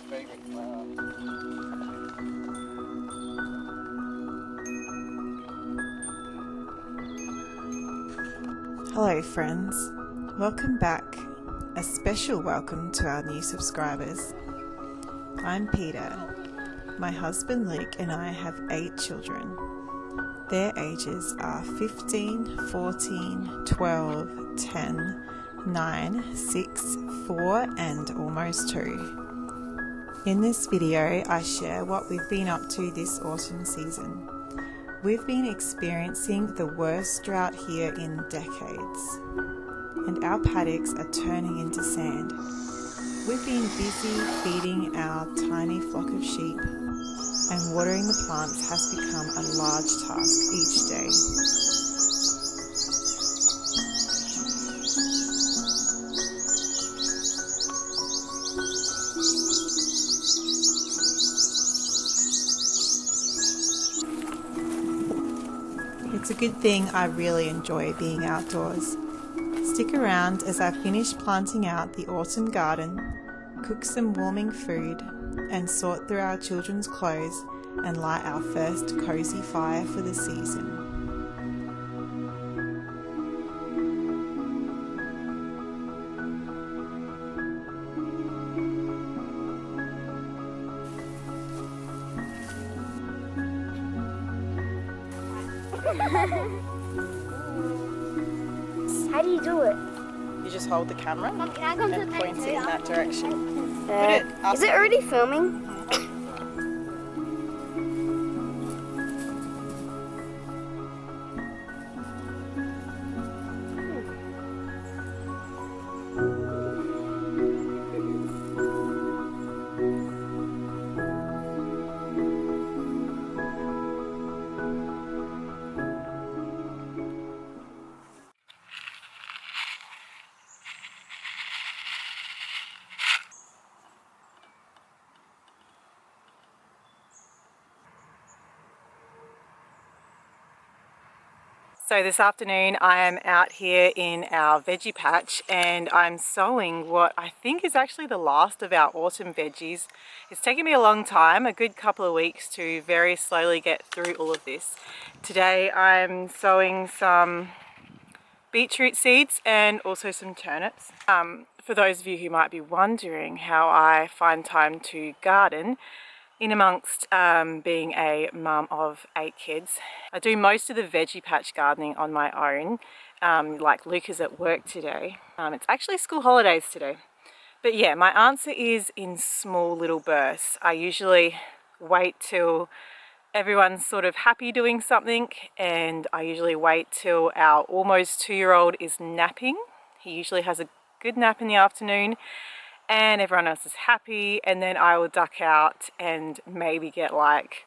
favourite flower. Hello friends, welcome back. A special welcome to our new subscribers. I'm Peter. My husband Luke and I have 8 children. Their ages are 15, 14, 12, 10, 9, 6, 4 and almost 2. In this video I share what we've been up to this autumn season. We've been experiencing the worst drought here in decades, and our paddocks are turning into sand. We've been busy feeding our tiny flock of sheep, and watering the plants has become a large task each day. It's a good thing I really enjoy being outdoors. Stick around as I finish planting out the autumn garden, cook some warming food, and sort through our children's clothes and light our first cozy fire for the season. How do you do it? You just hold the camera Mom, can I come to and the point it in that direction. Is it already filming? So this afternoon I am out here in our veggie patch and I'm sowing what I think is actually the last of our autumn veggies. It's taken me a long time, a good couple of weeks, to very slowly get through all of this. Today I'm sowing some beetroot seeds and also some turnips. For those of you who might be wondering how I find time to garden, in amongst being a mum of 8 kids, I do most of the veggie patch gardening on my own. Like Luke is at work today. It's actually school holidays today. But yeah, my answer is in small little bursts. I usually wait till everyone's sort of happy doing something, and I usually wait till our almost 2-year-old is napping. He usually has a good nap in the afternoon and everyone else is happy, and then I will duck out and maybe get like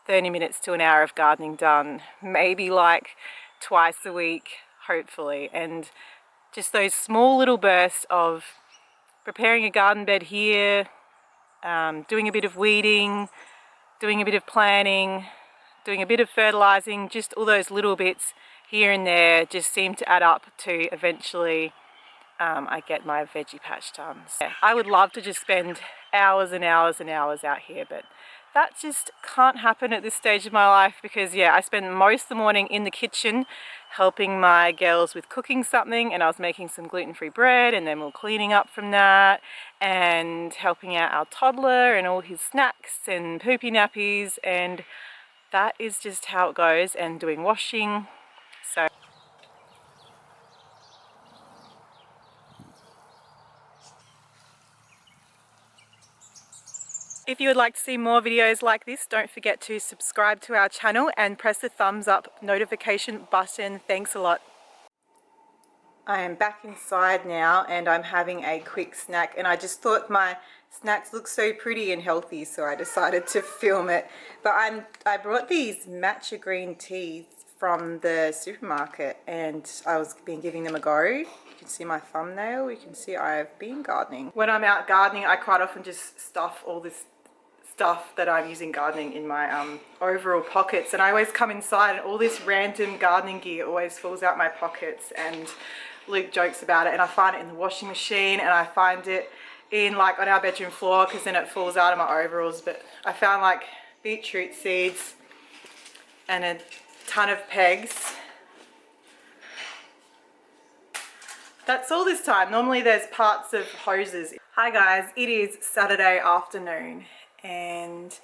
30 minutes to an hour of gardening done, maybe like twice a week, hopefully. And just those small little bursts of preparing a garden bed here, doing a bit of weeding, doing a bit of planting, doing a bit of fertilizing, just all those little bits here and there just seem to add up to eventually I get my veggie patch done. So I would love to just spend hours and hours and hours out here, but that just can't happen at this stage of my life because yeah, I spend most of the morning in the kitchen helping my girls with cooking something, and I was making some gluten-free bread, and then we're cleaning up from that and helping out our toddler and all his snacks and poopy nappies, and that is just how it goes, and doing washing. So if you would like to see more videos like this, don't forget to subscribe to our channel and press the thumbs up notification button. Thanks a lot. I am back inside now and I'm having a quick snack, and I just thought my snacks look so pretty and healthy, so I decided to film it. But I brought these matcha green teas from the supermarket and I've been giving them a go. You can see my thumbnail, you can see I've been gardening. When I'm out gardening, I quite often just stuff all this stuff that I'm using gardening in my overall pockets, and I always come inside and all this random gardening gear always falls out my pockets, and Luke jokes about it, and I find it in the washing machine, and I find it in like on our bedroom floor because then it falls out of my overalls. But I found like beetroot seeds and a ton of pegs. That's all this time. Normally there's parts of hoses. Hi guys, it is Saturday afternoon and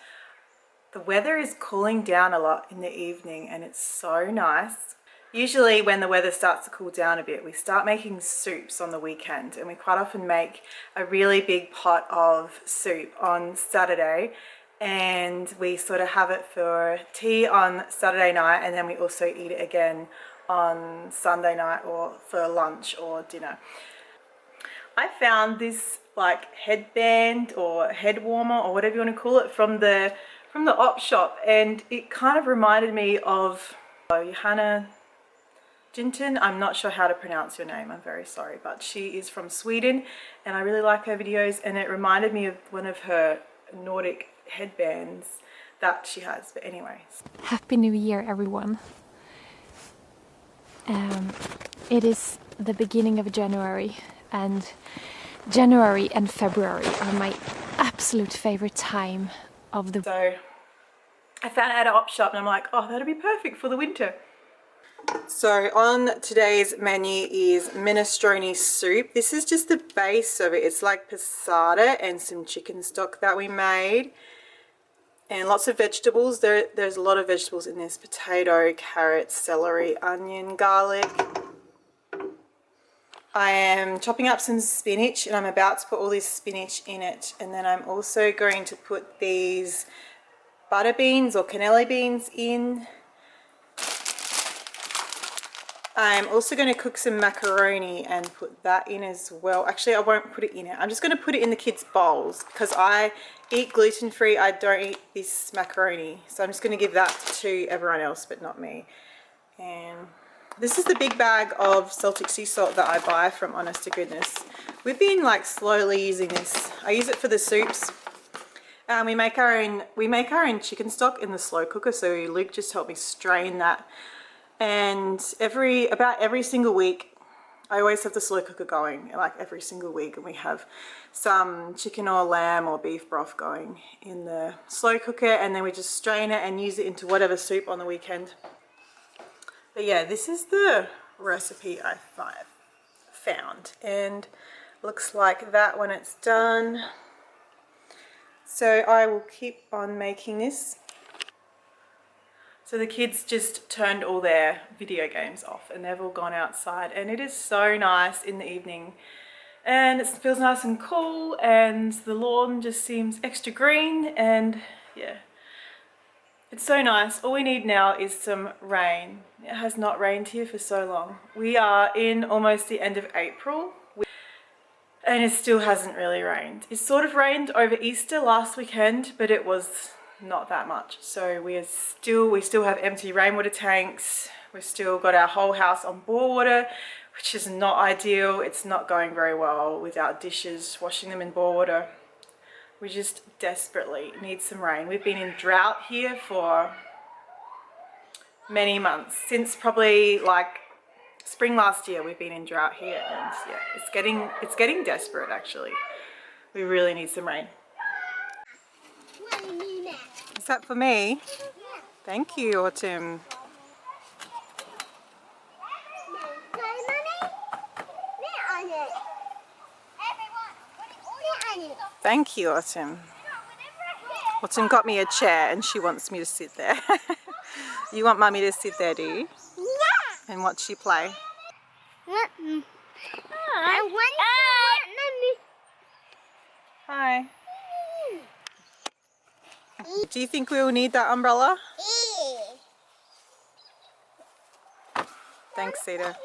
the weather is cooling down a lot in the evening and it's so nice. Usually when the weather starts to cool down a bit, we start making soups on the weekend, and we quite often make a really big pot of soup on Saturday, and we sort of have it for tea on Saturday night, and then we also eat it again on Sunday night or for lunch or dinner. I found this like headband or head warmer or whatever you want to call it from the op shop, and it kind of reminded me of Johanna Jinton. I'm not sure how to pronounce your name, I'm very sorry, but she is from Sweden and I really like her videos, and it reminded me of one of her Nordic headbands that she has. But anyways, Happy New Year everyone. It is the beginning of January, and January and February are my absolute favorite time of the... So I found it at an op shop and I'm like, oh, that'd be perfect for the winter. So on today's menu is minestrone soup. This is just the base of it. It's like passata and some chicken stock that we made. And lots of vegetables. There's a lot of vegetables in this. Potato, carrots, celery, onion, garlic. I am chopping up some spinach and I'm about to put all this spinach in it. And then I'm also going to put these butter beans or cannelli beans in. I'm also going to cook some macaroni and put that in as well. Actually, I won't put it in it. I'm just going to put it in the kids' bowls because I eat gluten-free. I don't eat this macaroni. So I'm just going to give that to everyone else, but not me. And this is the big bag of Celtic sea salt that I buy from Honest to Goodness. We've been like slowly using this. I use it for the soups. We make our own chicken stock in the slow cooker. So Luke just helped me strain that. And about every single week, I always have the slow cooker going, like every single week, and we have some chicken or lamb or beef broth going in the slow cooker, and then we just strain it and use it into whatever soup on the weekend. But yeah, this is the recipe I found, and looks like that when it's done. So I will keep on making this. So the kids just turned all their video games off and they've all gone outside, and it is so nice in the evening and it feels nice and cool and the lawn just seems extra green, and yeah, it's so nice. All we need now is some rain. It has not rained here for so long. We are in almost the end of April and it still hasn't really rained. It sort of rained over Easter last weekend, but it was not that much. So we still have empty rainwater tanks. We've still got our whole house on bore water, which is not ideal. It's not going very well with our dishes, washing them in bore water. We just desperately need some rain. We've been in drought here for many months, since probably like spring last year. We've been in drought here, and yeah, it's getting desperate actually. We really need some rain. Is that for me? Yeah. Thank you, Autumn. Thank you, Autumn. Autumn got me a chair and she wants me to sit there. You want Mummy to sit there, do you? Yeah. And watch you play? Hi. Do you think we will need that umbrella? Thanks, Sita.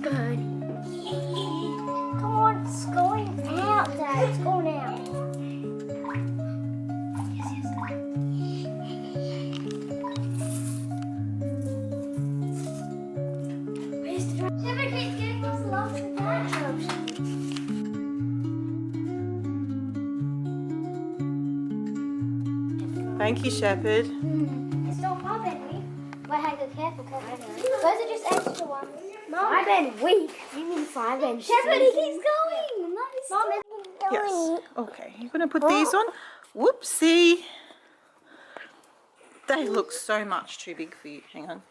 burning. Come on, it's going out, Dad. It's going out. Yes, yes. Where's the drum? Shepherd keeps getting us lost in the drums. Thank you, Shepherd. It's not far been weak. But hey, go careful, careful. Those are just extra ones. Mom, 5 been weak. You mean 5 been? Shepherd, he keeps going. Mom, Yes. Okay, you're going to put these on. Whoopsie. They look so much too big for you. Hang on.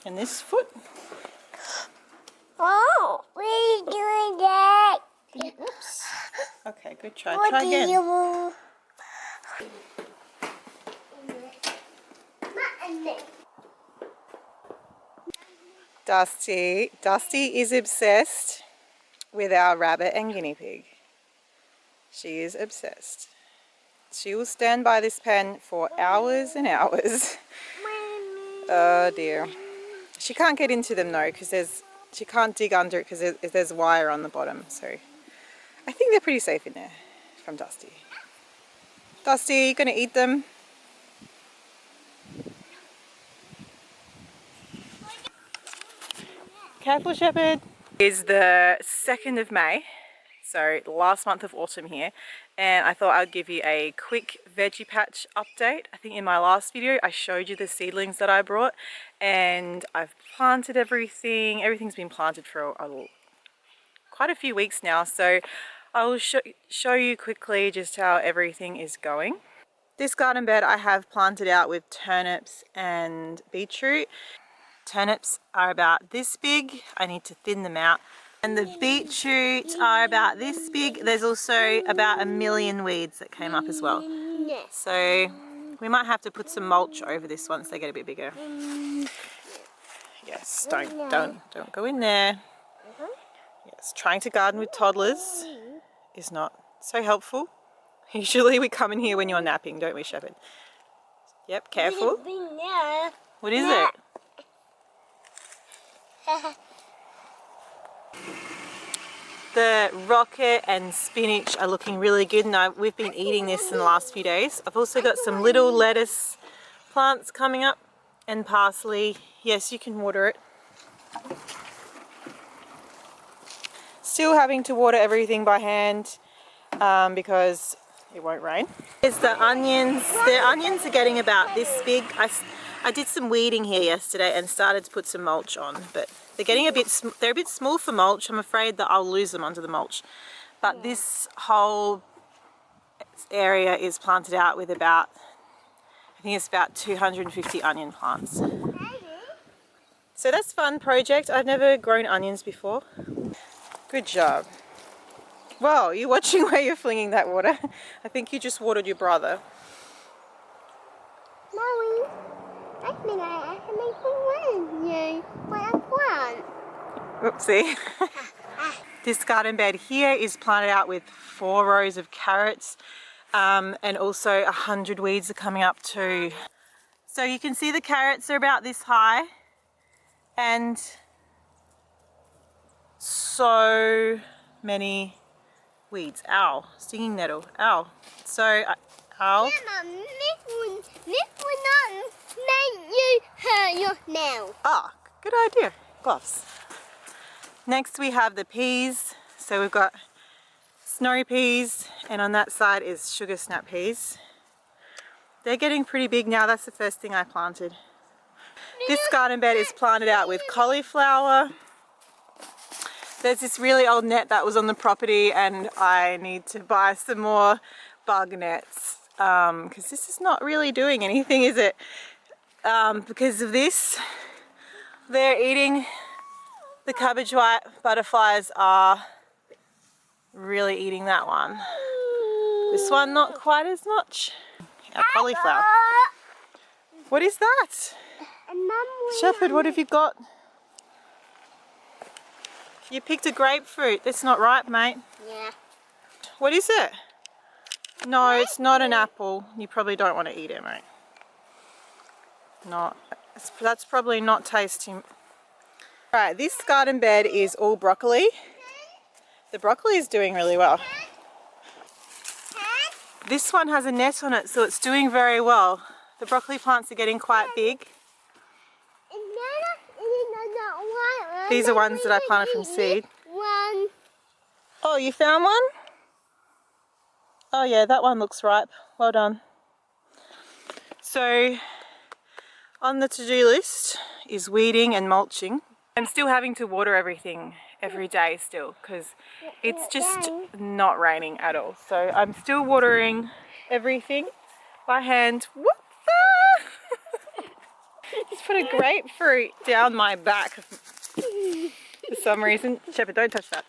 And this foot. Oh, we're doing that. Oops. Okay, good try. Try again. Dusty. Dusty is obsessed with our rabbit and guinea pig. She is obsessed. She will stand by this pen for hours and hours. Oh dear. She can't get into them though because she can't dig under it because there's wire on the bottom. So I think they're pretty safe in there from Dusty. Dusty, you gonna eat them? Careful, Shepherd. It's the 2nd of May, so last month of autumn here, and I thought I'd give you a quick veggie patch update. I think in my last video I showed you the seedlings that I brought, and I've planted everything. Everything's been planted for quite a few weeks now, so I will show you quickly just how everything is going. This garden bed I have planted out with turnips and beetroot. Turnips are about this big. I need to thin them out. And the beetroot are about this big. There's also about 1 million weeds that came up as well. So we might have to put some mulch over this once they get a bit bigger. Yes, don't go in there. Yes, trying to garden with toddlers is not so helpful. Usually we come in here when you're napping, don't we, Shepherd? Yep, careful. What is it? The rocket and spinach are looking really good, and we've been eating this in the last few days. I've also got some little lettuce plants coming up and parsley. Yes, you can water it. Still having to water everything by hand because it won't rain. There's the onions. The onions are getting about this big. I did some weeding here yesterday and started to put some mulch on, but they're getting they're a bit small for mulch. I'm afraid that I'll lose them under the mulch. But this whole area is planted out with about, I think it's about 250 onion plants. So that's a fun project. I've never grown onions before. Good job. Well, you're watching where you're flinging that water. I think you just watered your brother. Mommy, I think I can make you what I want. Oopsie. This garden bed here is planted out with 4 rows of carrots, and also 100 weeds are coming up too. So you can see the carrots are about this high, and so many weeds. Ow, stinging nettle. Ow. So, ow. Mama, this will not make you hurt your nail. Ah, good idea. Gloves. Next we have the peas. So we've got snow peas, and on that side is sugar snap peas. They're getting pretty big now. That's the first thing I planted. This garden bed is planted out with cauliflower. There's this really old net that was on the property, and I need to buy some more bug nets because this is not really doing anything, is it? Because of this, they're eating the cabbage white. Butterflies are really eating that one. This one not quite as much. Our cauliflower. What is that? Shepherd, what have you got? You picked a grapefruit. That's not ripe, mate. Yeah. What is it? No, it's not an apple. You probably don't want to eat it, mate. Not That's probably not tasting. Right, this garden bed is all broccoli. The broccoli is doing really well. This one has a net on it, so it's doing very well. The broccoli plants are getting quite big. These are ones that I planted from seed. Oh, you found one? Oh yeah, that one looks ripe. Well done. So, on the to-do list is weeding and mulching. I'm still having to water everything every day still because it's just not raining at all. So I'm still watering everything by hand. Whoop! Just put a grapefruit down my back for some reason. Shepherd, don't touch that.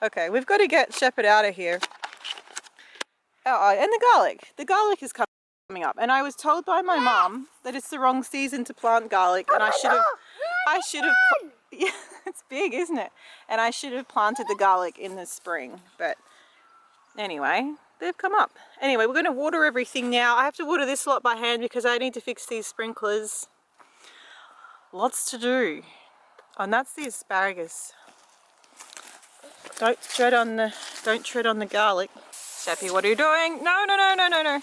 Okay, we've got to get Shepherd out of here. Oh, and the garlic. The garlic is coming up, and I was told by my mum that it's the wrong season to plant garlic, and I should have. Yeah, it's big, isn't it? And I should have planted the garlic in the spring, but anyway, they've come up. Anyway, we're going to water everything now. I have to water this lot by hand because I need to fix these sprinklers. Lots to do. Oh, and that's the asparagus. Don't tread on the garlic. Sheppy, what are you doing? No, no, no, no, no, no.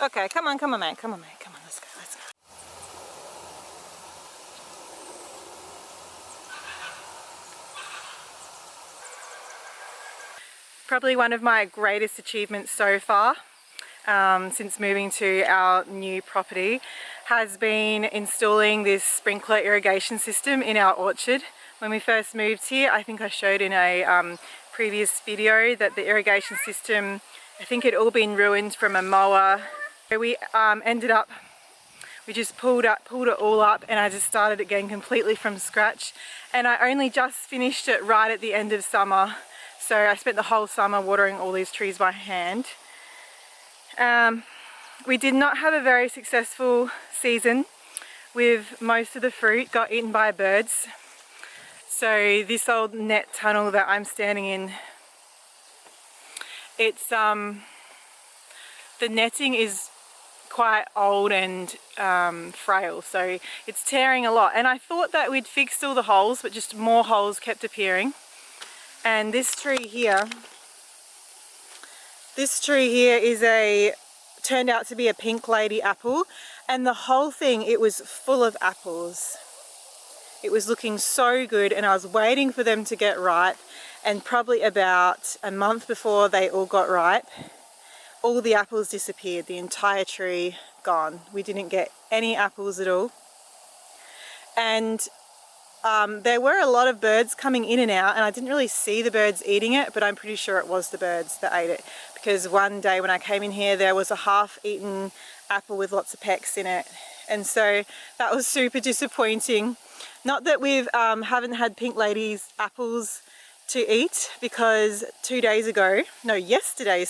Okay, come on, man, come on, let's go. Probably one of my greatest achievements so far since moving to our new property has been installing this sprinkler irrigation system in our orchard. When we first moved here, I think I showed in a previous video that the irrigation system, I think it all been ruined from a mower. We ended up, we just pulled it all up, and I just started again completely from scratch, and I only just finished it right at the end of summer. So I spent the whole summer watering all these trees by hand. We did not have a very successful season with most of the fruit got eaten by birds. So this old net tunnel that I'm standing in, it's the netting is quite old and frail, so it's tearing a lot. And I thought that we'd fixed all the holes, but just more holes kept appearing. And this tree here turned out to be a pink lady apple, and the whole thing, it was full of apples. It was looking so good, and I was waiting for them to get ripe, and probably about a month before they all got ripe, all the apples disappeared, the entire tree gone. We didn't get any apples at all. And there were a lot of birds coming in and out, and I didn't really see the birds eating it, but I'm pretty sure it was the birds that ate it, because one day when I came in here there was a half-eaten apple with lots of pecks in it, and so that was super disappointing. Not that we've haven't had pink lady's apples to eat, because yesterday,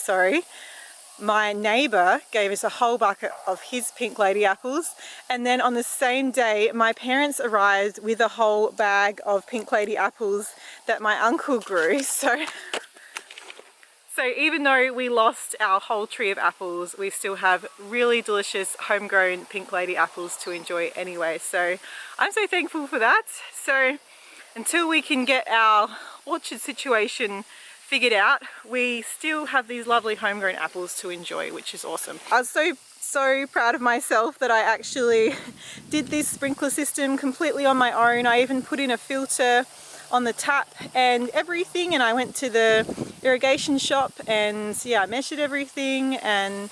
my neighbour gave us a whole bucket of his pink lady apples, and then on the same day my parents arrived with a whole bag of pink lady apples that my uncle grew. So even though we lost our whole tree of apples, we still have really delicious homegrown pink lady apples to enjoy anyway. So I'm so thankful for that. So until we can get our orchard situation figured out, we still have these lovely homegrown apples to enjoy, which is awesome. I was so proud of myself that I actually did this sprinkler system completely on my own. I even put in a filter on the tap and everything, and I went to the irrigation shop and yeah, I measured everything and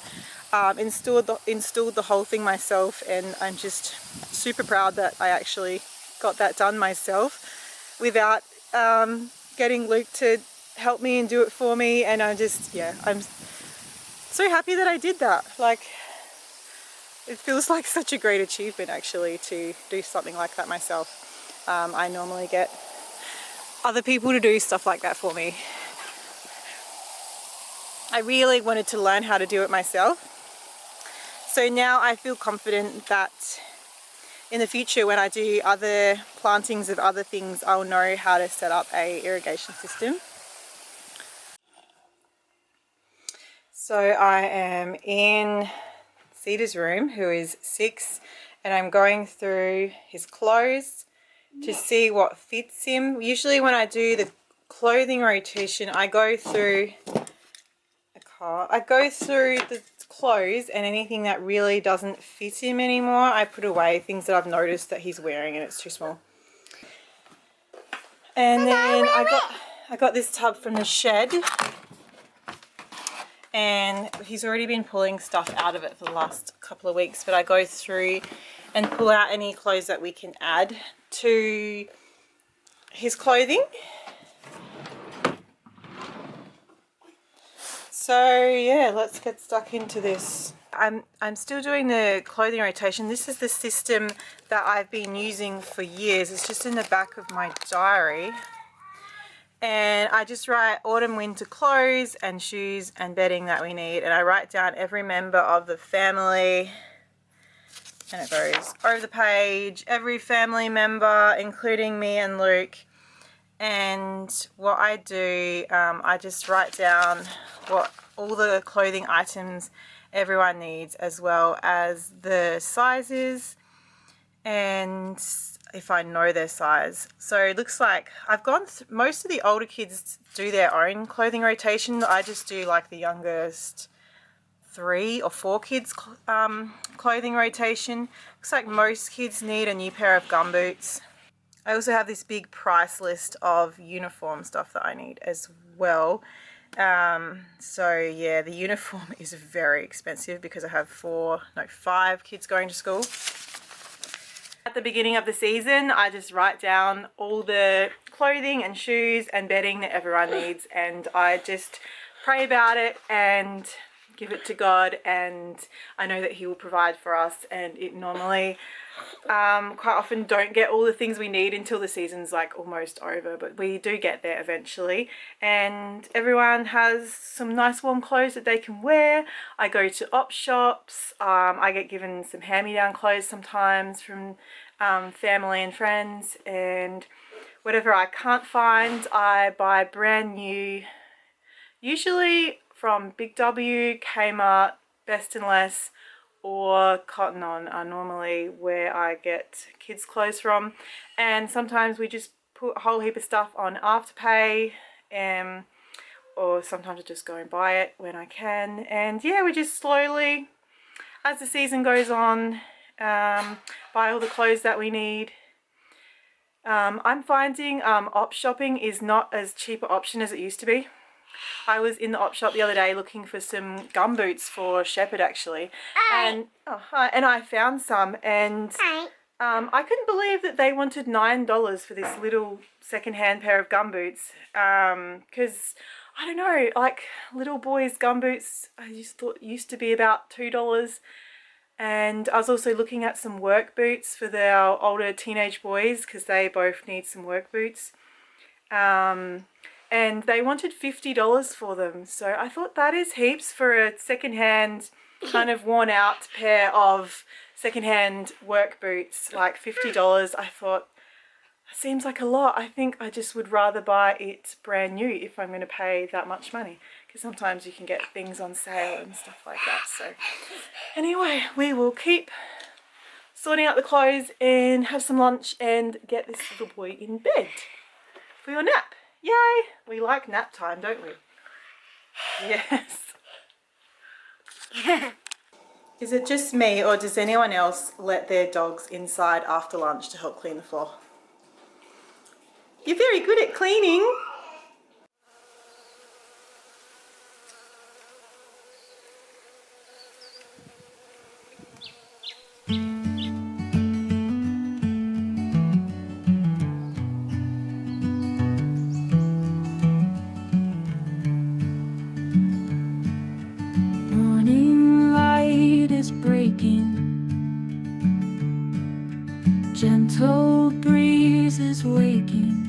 installed the whole thing myself, and I'm just super proud that I actually got that done myself without getting Luke to help me and do it for me. And I'm so happy that I did that. Like, it feels like such a great achievement actually to do something like that myself. I normally get other people to do stuff like that for me. I really wanted to learn how to do it myself. So now I feel confident that in the future when I do other plantings of other things, I'll know how to set up a irrigation system. So I am in Cedar's room, who is 6, and I'm going through his clothes to see what fits him. Usually when I do the clothing rotation, I go through the clothes, and anything that really doesn't fit him anymore, I put away. Things that I've noticed that he's wearing and it's too small. And then I got this tub from the shed, and he's already been pulling stuff out of it for the last couple of weeks, but I go through and pull out any clothes that we can add to his clothing. So yeah, let's get stuck into this. I'm still doing the clothing rotation. This is the system that I've been using for years. It's just in the back of my diary. And I just write autumn winter clothes and shoes and bedding that we need, and I write down every member of the family, and it goes over the page, every family member including me and Luke. And what I do, I just write down what all the clothing items everyone needs, as well as the sizes and if I know their size. So it looks like I've gone most of the older kids do their own clothing rotation. I just do like the youngest 3 or 4 kids clothing rotation. Looks like most kids need a new pair of gumboots. I also have this big price list of uniform stuff that I need as well. So yeah, the uniform is very expensive because I have 5 kids going to school. At the beginning of the season, I just write down all the clothing and shoes and bedding that everyone needs, and I just pray about it and give it to God, and I know that He will provide for us. And it normally quite often don't get all the things we need until the season's like almost over, but we do get there eventually, and everyone has some nice warm clothes that they can wear. I go to op shops. I get given some hand-me-down clothes sometimes from family and friends, and whatever I can't find, I buy brand new, usually from Big W, Kmart, Best and Less, or Cotton On are normally where I get kids clothes from. And sometimes we just put a whole heap of stuff on Afterpay, or sometimes I just go and buy it when I can. And yeah, we just slowly, as the season goes on, buy all the clothes that we need. I'm finding op shopping is not as cheap an option as it used to be. I was in the op shop the other day looking for some gumboots for Shepherd actually, and I found some, and I couldn't believe that they wanted $9 for this little second-hand pair of gumboots, because I don't know, like little boys gumboots I just thought used to be about $2. And I was also looking at some work boots for our older teenage boys because they both need some work boots. And they wanted $50 for them. So I thought that is heaps for a second-hand, kind of worn-out pair of second-hand work boots. Like $50, I thought, that seems like a lot. I think I just would rather buy it brand new if I'm going to pay that much money. Because sometimes you can get things on sale and stuff like that. So anyway, we will keep sorting out the clothes and have some lunch and get this little boy in bed for your nap. Yay! We like nap time, don't we? Yes. Is it just me, or does anyone else let their dogs inside after lunch to help clean the floor? You're very good at cleaning. Gentle breezes waking